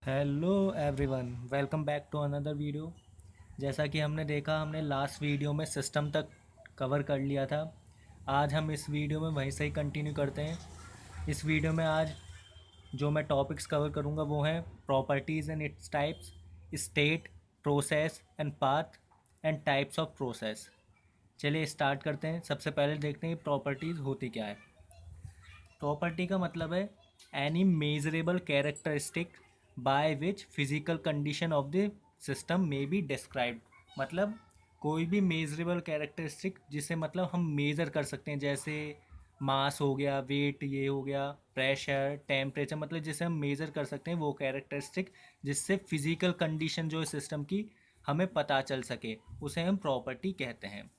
Hello everyone, welcome back to another video. जैसा कि हमने देखा, हमने लास्ट वीडियो में सिस्टम तक कवर कर लिया था। आज हम इस वीडियो में वहीं से ही कंटिन्यू करते हैं। इस वीडियो में आज जो मैं टॉपिक्स कवर करूँगा वो हैं properties and its types, state, process and path and types of process. चलिए स्टार्ट करते हैं। सबसे पहले देखते हैं प्रॉपर्टीज़ होती क्या है। प्रॉपर्टी का मतलब है any measurable characteristic by which physical condition of the system में बी डिस्क्राइब्ड। मतलब कोई भी मेजरेबल कैरेक्टरिस्टिक जिसे मतलब हम मेज़र कर सकते हैं, जैसे मास हो गया, वेट ये हो गया, प्रेशर, टेम्परेचर, मतलब जिसे हम मेज़र कर सकते हैं वो कैरेक्टरिस्टिक जिससे फिजिकल कंडीशन जो है सिस्टम की हमें पता चल सके, उसे हम प्रॉपर्टी कहते हैं।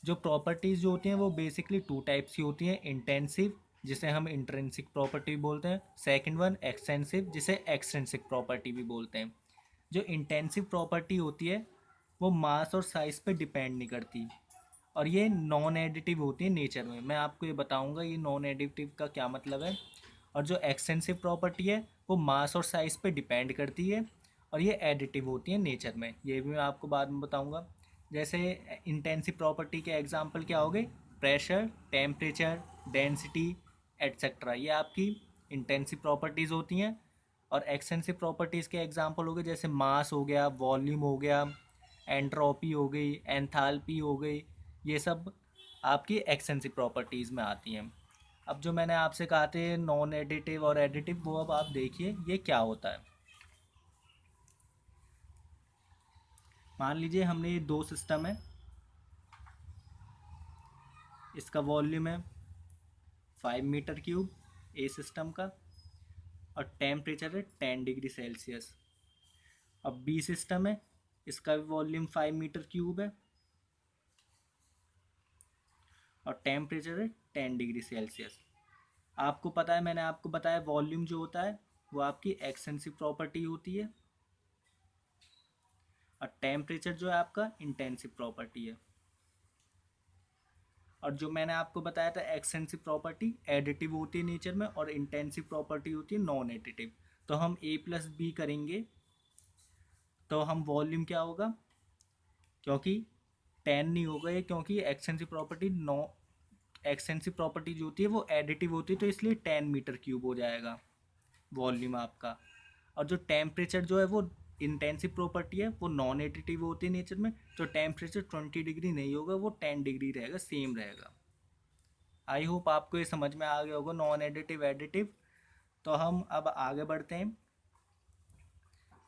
जो प्रॉपर्टीज़ जो होती हैं वो बेसिकली टू टाइप्स की होती हैं। इंटेंसिव, जिसे हम इंट्रिंसिक प्रॉपर्टी बोलते हैं। सेकंड वन एक्सटेंसिव, जिसे एक्सट्रिंसिक प्रॉपर्टी भी बोलते हैं। जो इंटेंसिव प्रॉपर्टी होती है वो मास और साइज़ पे डिपेंड नहीं करती, और ये नॉन एडिटिव होती है नेचर में। मैं आपको ये बताऊंगा ये नॉन एडिटिव का क्या मतलब है। और जो एक्सटेंसिव प्रॉपर्टी है वो मास और साइज़ पे डिपेंड करती है, और ये एडिटिव होती है नेचर में। ये भी मैं आपको बाद में बताऊंगा। जैसे इंटेंसिव प्रॉपर्टी के एग्जांपल क्या हो गए? प्रेशर, टेम्परेचर, डेंसिटी एट्सेट्रा, ये आपकी इंटेंसिव प्रॉपर्टीज़ होती हैं। और एक्सटेंसिव प्रॉपर्टीज़ के एग्जांपल हो गए जैसे मास हो गया, वॉल्यूम हो गया, एंट्रोपी हो गई, एंथैल्पी हो गई। ये सब आपकी एक्सटेंसिव प्रॉपर्टीज़ में आती हैं। अब जो मैंने आपसे कहा थे नॉन एडिटिव और एडिटिव, वो अब आप देखिए ये क्या होता है। मान लीजिए हमने ये दो सिस्टम है, इसका वॉल्यूम है 5 मीटर क्यूब ए सिस्टम का, और टेम्परेचर है 10 डिग्री सेल्सियस। अब बी सिस्टम है, इसका भी वॉल्यूम 5 मीटर क्यूब है और टेम्परेचर है 10 डिग्री सेल्सियस। आपको पता है, मैंने आपको बताया वॉल्यूम जो होता है वो आपकी एक्सटेंसिव प्रॉपर्टी होती है, और टेम्परेचर जो है आपका इंटेंसिव प्रॉपर्टी है। और जो मैंने आपको बताया था एक्सटेंसिव प्रॉपर्टी एडिटिव होती है नेचर में, और इंटेंसिव प्रॉपर्टी होती है नॉन एडिटिव। तो हम ए प्लस बी करेंगे तो हम वॉल्यूम क्या होगा, क्योंकि 10 नहीं होगा ये, क्योंकि extensive property no extensive property जो होती है वो एडिटिव होती है, तो इसलिए 10 मीटर क्यूब हो जाएगा वॉल्यूम आपका। और जो टेम्परेचर जो है वो इंटेंसिव प्रॉपर्टी है, वो नॉन एडिटिव होती है नेचर में, तो टेम्परेचर 20 डिग्री नहीं होगा, वो 10 डिग्री रहेगा, सेम रहेगा। आई होप आपको ये समझ में आ गया होगा नॉन एडिटिव एडिटिव। तो हम अब आगे बढ़ते हैं।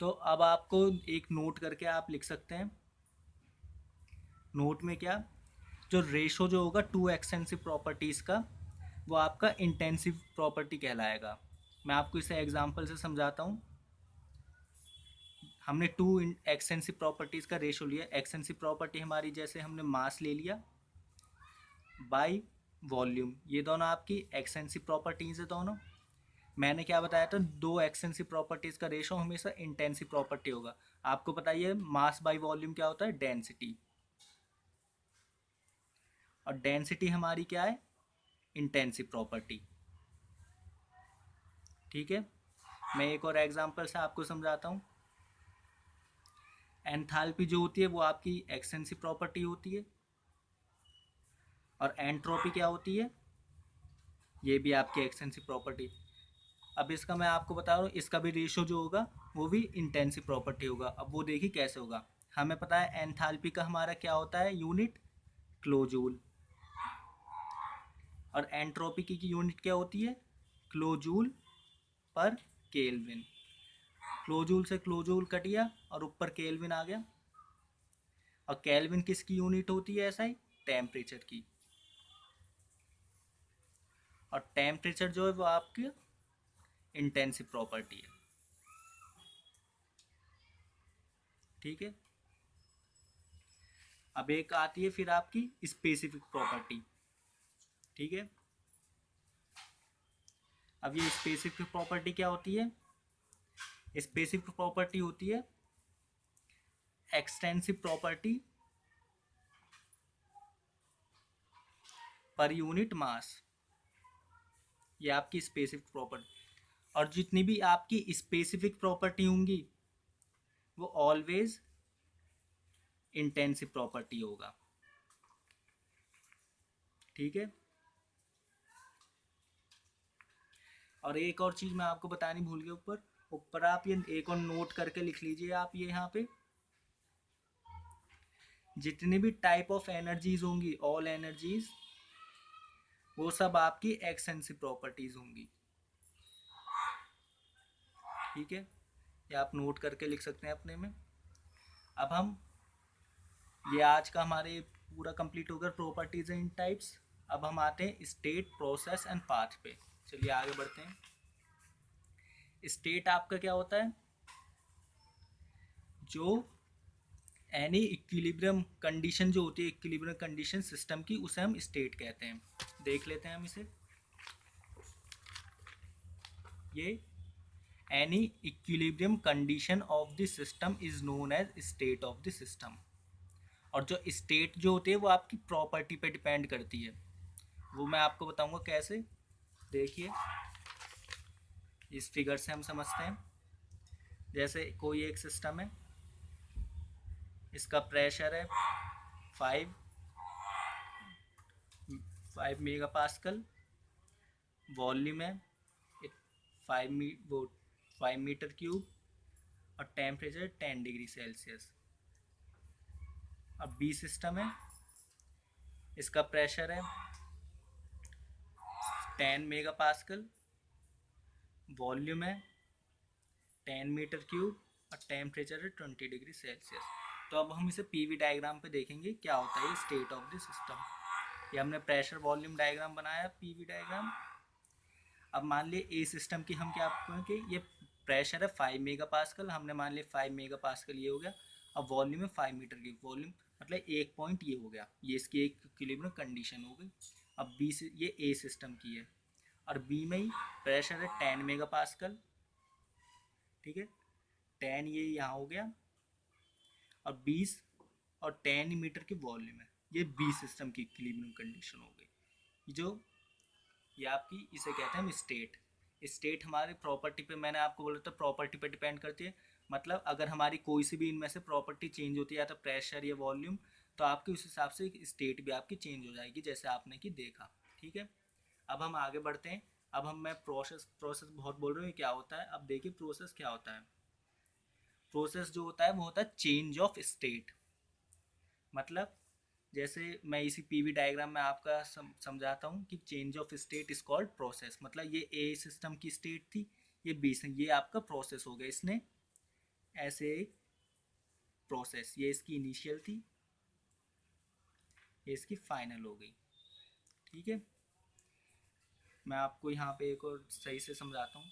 तो अब आपको एक नोट करके आप लिख सकते हैं। नोट में क्या, जो रेशो जो होगा टू एक्सटेंसिव प्रॉपर्टीज़ का, वो आपका इंटेंसिव प्रॉपर्टी कहलाएगा। मैं आपको इसे एग्जांपल से समझाता हूँ। हमने टू एक्सटेंसिव प्रॉपर्टीज़ का रेशो लिया। एक्सटेंसिव प्रॉपर्टी हमारी, जैसे हमने मास ले लिया बाय वॉल्यूम, ये दोनों आपकी एक्सटेंसिव प्रॉपर्टीज़ है दोनों। मैंने क्या बताया था, दो एक्सटेंसिव प्रॉपर्टीज़ का रेशो हमेशा इंटेंसिव प्रॉपर्टी होगा। आपको बताइए मास बाय वॉल्यूम क्या होता है? डेंसिटी। और डेंसिटी हमारी क्या है? Intensive property. ठीक है, मैं एक और एग्जांपल से आपको समझाता हूँ। एंथैल्पी जो होती है वो आपकी एक्सटेंसिव प्रॉपर्टी होती है, और एंट्रोपी क्या होती है? ये भी आपकी एक्सटेंसिव प्रॉपर्टी। अब इसका मैं आपको बता रहा हूँ, इसका भी रेशो जो होगा वो भी इंटेंसिव प्रॉपर्टी होगा। अब वो देखिए कैसे होगा। हमें पता है एंथैल्पी का हमारा क्या होता है यूनिट, क्लोजूल। और एंट्रोपी की यूनिट क्या होती है? क्लोजूल पर केल्विन। क्लोजूल से क्लोजूल कट गया और ऊपर केल्विन आ गया। और केल्विन किसकी यूनिट होती है? ऐसा ही टेम्परेचर की। और टेम्परेचर जो है वो आपकी इंटेंसिव प्रॉपर्टी है। ठीक है, अब एक आती है फिर आपकी स्पेसिफिक प्रॉपर्टी। ठीक है, अब ये स्पेसिफिक प्रॉपर्टी क्या होती है? स्पेसिफिक प्रॉपर्टी होती है extensive property per unit mass. ये आपकी स्पेसिफिक प्रॉपर्टी। और जितनी भी आपकी स्पेसिफिक प्रॉपर्टी होंगी वो ऑलवेज इंटेंसिव प्रॉपर्टी होगा। ठीक है। और एक और चीज़ मैं आपको बतानी भूल गया, ऊपर ऊपर आप ये एक और नोट करके लिख लीजिए आप, ये यहाँ पे जितनी भी टाइप ऑफ एनर्जीज होंगी, ऑल एनर्जीज, वो सब आपकी एक्सटेंसिव प्रॉपर्टीज होंगी। ठीक है, ये आप नोट करके लिख सकते हैं अपने में। अब हम ये आज का हमारे पूरा कंप्लीट हो गया प्रॉपर्टीज एंड टाइप्स। अब हम आते हैं स्टेट, प्रोसेस एंड पाथ पे। चलिए आगे बढ़ते हैं। स्टेट आपका क्या होता है? जो एनी इक्विलिब्रियम कंडीशन जो होती है, इक्विलिब्रियम कंडीशन सिस्टम की, उसे हम स्टेट कहते हैं। देख लेते हैं हम इसे। ये any equilibrium condition of the system is known as state of the system. और जो स्टेट जो होती है वो आपकी प्रॉपर्टी पे डिपेंड करती है, वो मैं आपको बताऊंगा कैसे। देखिए इस फिगर से हम समझते हैं। जैसे कोई एक सिस्टम है, इसका प्रेशर है 5 मेगा पास्कल, वॉल्यूम है 5 मीटर क्यूब, और टेम्परेचर 10 डिग्री सेल्सियस। अब बी सिस्टम है, इसका प्रेशर है 10 मेगा पास्कल, वॉल्यूम है 10 मीटर क्यूब, और टेम्परेचर है 20 डिग्री सेल्सियस। तो अब हम इसे पीवी डायग्राम पे देखेंगे क्या होता है स्टेट ऑफ द सिस्टम। ये हमने प्रेशर वॉल्यूम डायग्राम बनाया, पीवी डायग्राम। अब मान लिए ए सिस्टम की हम क्या आपको कि ये प्रेशर है 5 मेगा पास्कल, हमने मान लिया 5 मेगा पास्कल ये हो गया। अब वॉल्यूम है 5 मीटर की, वॉल्यूम मतलब एक पॉइंट ये हो गया, ये इसकी एक इक्विलिब्रियम कंडीशन हो गई। अब बी से ये ए सिस्टम की है, और बी में ही प्रेशर है 10 मेगा पास्कल। ठीक है, 10 ये यहाँ हो गया, और 20 और 10 मीटर की वॉल्यूम है। ये बी सिस्टम की इक्विलिब्रियम कंडीशन हो गई। जो ये आपकी इसे कहते हैं हम स्टेट। स्टेट हमारी प्रॉपर्टी पे, मैंने आपको बोला था प्रॉपर्टी पे डिपेंड करती है। मतलब अगर हमारी कोई सी भी इनमें से प्रॉपर्टी चेंज होती है, या तो प्रेशर या वॉल्यूम, तो आपकी उस हिसाब से स्टेट भी आपकी चेंज हो जाएगी, जैसे आपने कि देखा। ठीक है, अब हम आगे बढ़ते हैं। अब मैं प्रोसेस प्रोसेस बहुत बोल रहा हूँ, क्या होता है। अब देखिए प्रोसेस क्या होता है। प्रोसेस जो होता है वो होता है चेंज ऑफ स्टेट। मतलब जैसे मैं इसी पीवी डायग्राम में आपका समझाता हूँ कि change of state is called process. मतलब ये ए सिस्टम की स्टेट थी, ये बी से, ये आपका प्रोसेस हो गया। इसने ऐसे प्रोसेस, ये इसकी इनिशियल थी, ये इसकी फाइनल हो गई। ठीक है, मैं आपको यहाँ पे एक और सही से समझाता हूँ।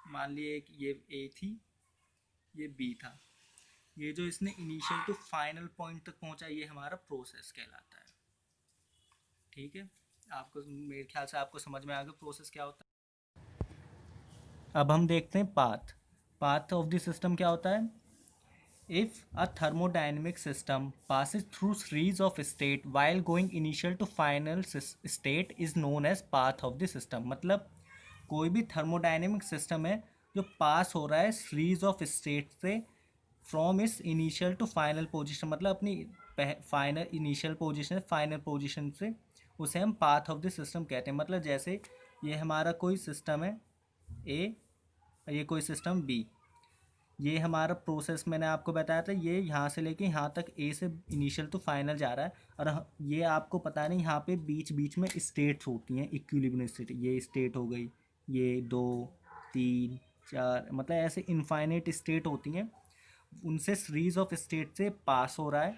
मान लिए एक ये ए थी, ये बी था, ये जो इसने इनिशियल टू फाइनल पॉइंट तक पहुंचा, ये हमारा प्रोसेस कहलाता है। ठीक है, आपको मेरे ख्याल से आपको समझ में आ गया प्रोसेस क्या होता है। अब हम देखते हैं path. Path of the system क्या होता है। If a thermodynamic system passes through series of state while going initial to final state is known as path of the system। मतलब कोई भी थर्मोडाइनमिक सिस्टम है जो पास हो रहा है सीरीज ऑफ स्टेट से फ्रॉम इस इनिशियल टू फाइनल पोजीशन, मतलब अपनी final initial position final position से, उसे हम पाथ ऑफ द सिस्टम कहते हैं। मतलब जैसे ये हमारा कोई सिस्टम है ए, ये कोई सिस्टम बी, ये हमारा प्रोसेस मैंने आपको बताया था, ये यहाँ से लेके यहाँ तक ए से इनिशियल टू फाइनल जा रहा है। और ये आपको पता नहीं, यहाँ पे बीच बीच में स्टेट्स होती हैं, इक्विलिब्रियम स्टेट। ये स्टेट हो गई, ये 2 3 4, मतलब ऐसे इनफाइनाइट स्टेट होती हैं, उनसे सीरीज ऑफ स्टेट से पास हो रहा है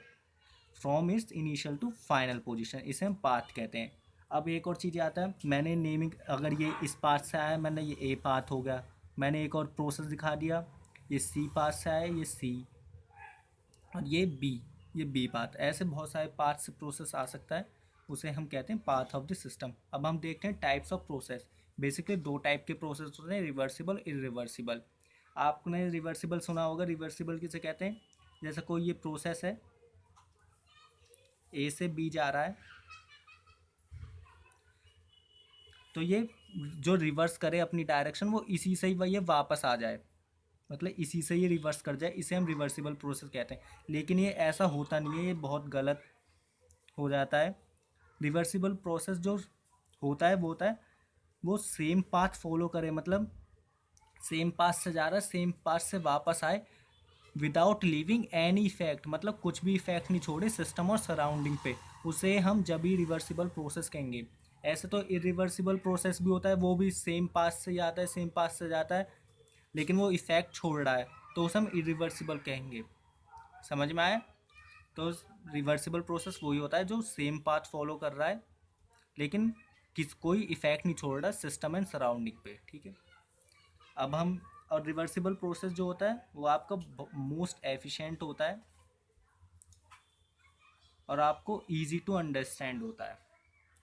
from its initial to final position, इसे हम पाथ कहते हैं। अब एक और चीज़ आता है, मैंने नेमिंग, अगर ये इस पाथ से आया, मैंने ये ए पाथ हो गया, मैंने एक और प्रोसेस दिखा दिया, ये सी पाथ से आया, ये सी, और ये बी पाथ। ऐसे बहुत सारे पाथ से प्रोसेस आ सकता है, उसे हम कहते हैं पाथ ऑफ द सिस्टम। अब हम देखते हैं types of process. Basically 2 type के प्रोसेस होते हैं, रिवर्सिबल, इरिवर्सिबल। आपने रिवर्सिबल सुना होगा। रिवर्सिबल किसे कहते हैं, जैसे कोई ये प्रोसेस है, ए से बी जा रहा है, तो ये जो रिवर्स करे अपनी डायरेक्शन वो इसी से ही वही ये वापस आ जाए, मतलब इसी से ये रिवर्स कर जाए, इसे हम रिवर्सिबल प्रोसेस कहते हैं। लेकिन ये ऐसा होता नहीं है, ये बहुत गलत हो जाता है। रिवर्सिबल प्रोसेस जो होता है वो सेम पाथ फॉलो करे, मतलब सेम पाथ से जा रहा है, सेम पाथ से वापस आए विदाउट लीविंग एनी इफेक्ट, मतलब कुछ भी इफेक्ट नहीं छोड़े सिस्टम और सराउंडिंग पे, उसे हम जब भी रिवर्सिबल प्रोसेस कहेंगे। ऐसे तो इरिवर्सिबल प्रोसेस भी होता है, वो भी सेम पाथ से जाता है, सेम पाथ से जाता है, लेकिन वो इफेक्ट छोड़ रहा है, तो उसे हम इरिवर्सिबल कहेंगे। समझ में आया? तो रिवर्सिबल प्रोसेस वही होता है जो सेम पाथ फॉलो कर रहा है, लेकिन कोई इफेक्ट नहीं छोड़ रहा सिस्टम एंड सराउंडिंग पे। ठीक है, अब हम, और रिवर्सिबल प्रोसेस जो होता है वो आपका मोस्ट एफिशिएंट होता है और आपको इजी टू अंडरस्टैंड होता है।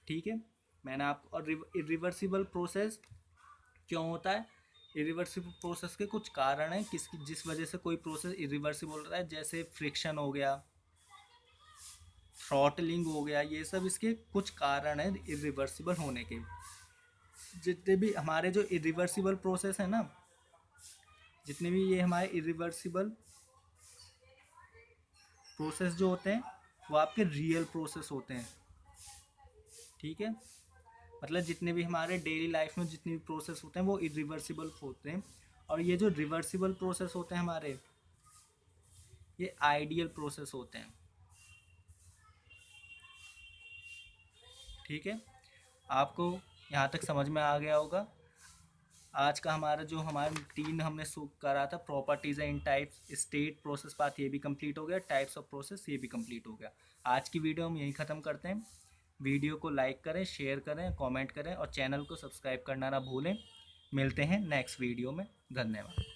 ठीक है, मैंने आपको, और रिवर्सिबल प्रोसेस क्यों होता है, इरिवर्सिबल प्रोसेस के कुछ कारण हैं जिस वजह से कोई प्रोसेस इरिवर्सिबल होता है, जैसे फ्रिक्शन हो गया, थ्रॉटलिंग हो गया, ये सब इसके कुछ कारण हैं इरिवर्सिबल होने के। जितने भी हमारे जो इरिवर्सिबल प्रोसेस है ना, जितने भी ये हमारे इरिवर्सिबल प्रोसेस जो होते हैं वो आपके रियल प्रोसेस होते हैं। ठीक है, मतलब जितने भी हमारे डेली लाइफ में जितने भी प्रोसेस होते हैं वो इरिवर्सिबल होते हैं, और ये जो रिवर्सिबल प्रोसेस होते हैं हमारे, ये आइडियल प्रोसेस होते हैं। ठीक है, आपको यहाँ तक समझ में आ गया होगा। आज का हमारा तीन हमने करा था, properties and types, state, process path, ये भी कंप्लीट हो गया, टाइप्स ऑफ प्रोसेस ये भी कंप्लीट हो गया। आज की वीडियो हम यहीं ख़त्म करते हैं। वीडियो को लाइक करें, शेयर करें, कमेंट करें और चैनल को सब्सक्राइब करना ना भूलें। मिलते हैं नेक्स्ट वीडियो में। धन्यवाद।